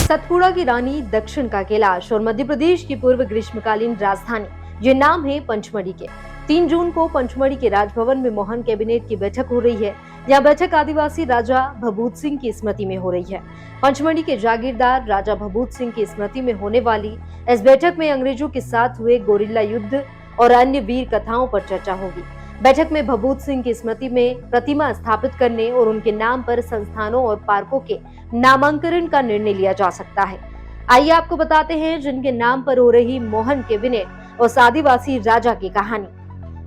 सतपुड़ा की रानी, दक्षिण का कैलाश और मध्य प्रदेश की पूर्व ग्रीष्मकालीन राजधानी, ये नाम है पंचमढ़ी के। 3 जून को पंचमढ़ी के राजभवन में मोहन कैबिनेट की बैठक हो रही है। यह बैठक आदिवासी राजा भभूत सिंह की स्मृति में हो रही है। पंचमढ़ी के जागीरदार राजा भभूत सिंह की स्मृति में होने वाली इस बैठक में अंग्रेजों के साथ हुए गोरिल्ला युद्ध और अन्य वीर कथाओं पर चर्चा होगी। बैठक में भभूत सिंह की स्मृति में प्रतिमा स्थापित करने और उनके नाम पर संस्थानों और पार्कों के नामांकन का निर्णय लिया जा सकता है। आइए आपको बताते हैं जिनके नाम पर हो रही मोहन कैबिनेट और आदिवासी राजा की कहानी।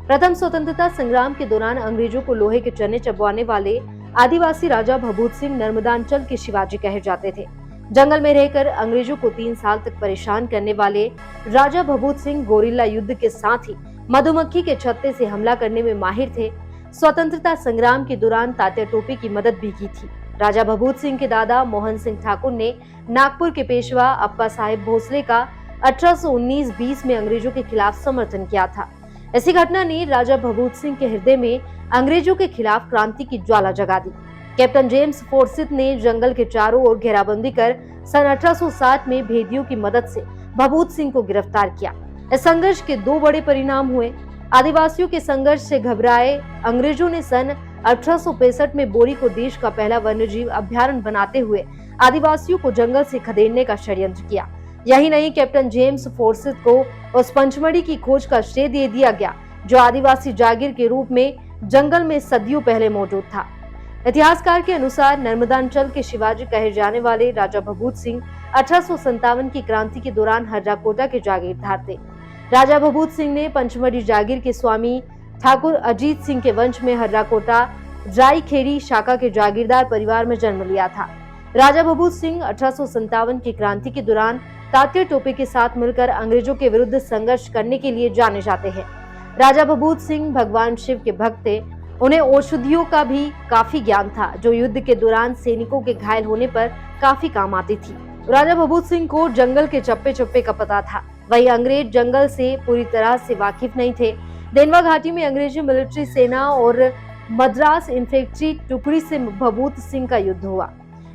प्रथम स्वतंत्रता संग्राम के दौरान अंग्रेजों को लोहे के चने चबवाने वाले आदिवासी राजा भभूत सिंह नर्मदांचल के शिवाजी कहे जाते थे। जंगल में रहकर अंग्रेजों को 3 साल तक परेशान करने वाले राजा भभूत सिंह गोरिल्ला युद्ध के साथ ही मधुमक्खी के छत्ते से हमला करने में माहिर थे। स्वतंत्रता संग्राम के दौरान तात्या टोपे की मदद भी की थी। राजा भभूत सिंह के दादा मोहन सिंह ठाकुर ने नागपुर के पेशवा अप्पा साहेब भोसले का 1819-20 में अंग्रेजों के खिलाफ समर्थन किया था। ऐसी घटना ने राजा भभूत सिंह के हृदय में अंग्रेजों के खिलाफ क्रांति की ज्वाला जगा दी। कैप्टन जेम्स फोर्सिथ ने जंगल के चारों ओर घेराबंदी कर सन 1860 में भेदियों की मदद से भभूत सिंह को गिरफ्तार किया। इस संघर्ष के 2 बड़े परिणाम हुए। आदिवासियों के संघर्ष से घबराए अंग्रेजों ने सन 1865 में बोरी को देश का पहला वन्यजीव अभ्यारण्य बनाते हुए आदिवासियों को जंगल से खदेड़ने का षड्यंत्र किया। यही नहीं, कैप्टन जेम्स फोर्सिथ को उस पंचमढ़ी की खोज का श्रेय दे दिया गया जो आदिवासी जागीर के रूप में जंगल में सदियों पहले मौजूद था। इतिहासकार के अनुसार नर्मदांचल के शिवाजी कहे जाने वाले राजा भभूत सिंह 1857 की क्रांति के दौरान हर्राकोटा के जागीरदार थे। राजा भभूत सिंह ने पंचमढ़ी जागीर के स्वामी ठाकुर अजीत सिंह के वंश में हर्राकोटा रायखेड़ी शाखा के जागीरदार परिवार में जन्म लिया था। राजा भभूत सिंह 1857 की क्रांति के दौरान तात्या टोपे के साथ मिलकर अंग्रेजों के विरुद्ध संघर्ष करने के लिए जाने जाते हैं। राजा भभूत सिंह भगवान शिव के भक्त थे। उन्हें औषधियों का भी काफी ज्ञान था जो युद्ध के दौरान सैनिकों के घायल होने पर काफी काम आती थी। राजा भभूत सिंह को जंगल के चप्पे चप्पे का पता था। वही अंग्रेज जंगल से पूरी तरह से वाकिफ नहीं थे। देनवा घाटी में अंग्रेजी मिलिट्री सेना और मद्रास इन्फेंट्री टुकड़ी से भभूत सिंह का युद्ध हुआ।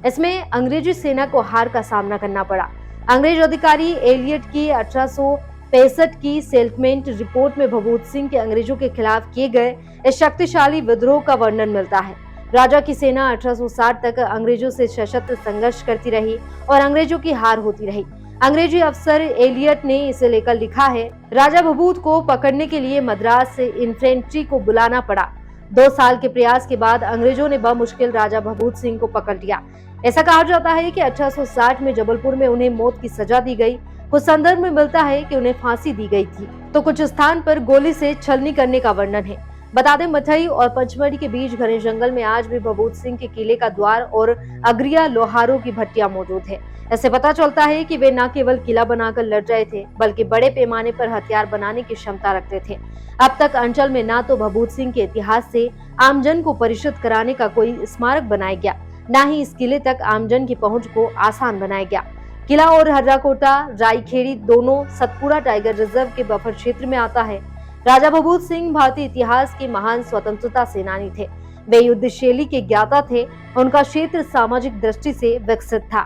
इसमें अंग्रेजी सेना को हार का सामना करना पड़ा। अंग्रेज अधिकारी एलियट की 1865 की सेटलमेंट रिपोर्ट में भभूत सिंह के अंग्रेजों के खिलाफ किए गए इस शक्तिशाली विद्रोह का वर्णन मिलता है। राजा की सेना 1860 तक अंग्रेजों से सशस्त्र संघर्ष करती रही और अंग्रेजों की हार होती रही। अंग्रेजी अफसर एलियट ने इसे लेकर लिखा है, राजा भभूत को पकड़ने के लिए मद्रास इन्फेंट्री को बुलाना पड़ा। 2 साल के प्रयास के बाद अंग्रेजों ने बमुश्किल राजा भभूत सिंह को पकड़ लिया। ऐसा कहा जाता है कि 1860 में जबलपुर में उन्हें मौत की सजा दी गई। कुछ संदर्भ में मिलता है कि उन्हें फांसी दी गई थी, तो कुछ स्थान पर गोली से छलनी करने का वर्णन है। बता दें, मथई और पंचमढ़ी के बीच घने जंगल में आज भी भभूत सिंह के किले का द्वार और अग्रिया लोहारों की भट्टियां मौजूद है। ऐसे पता चलता है कि वे न केवल किला बनाकर लड़ रहे थे बल्कि बड़े पैमाने पर हथियार बनाने की क्षमता रखते थे। अब तक अंचल में न तो भभूत सिंह के इतिहास से आमजन को परिचित कराने का कोई स्मारक बनाया गया, न ही इस किले तक आमजन की पहुंच को आसान बनाया गया। किला और हर्राकोटा रायखेड़ी दोनों सतपुड़ा टाइगर रिजर्व के बफर क्षेत्र में आता है। राजा भभूत सिंह भारतीय इतिहास के महान स्वतंत्रता सेनानी थे। वे युद्ध शैली के ज्ञाता थे। उनका क्षेत्र सामाजिक दृष्टि से विकसित था।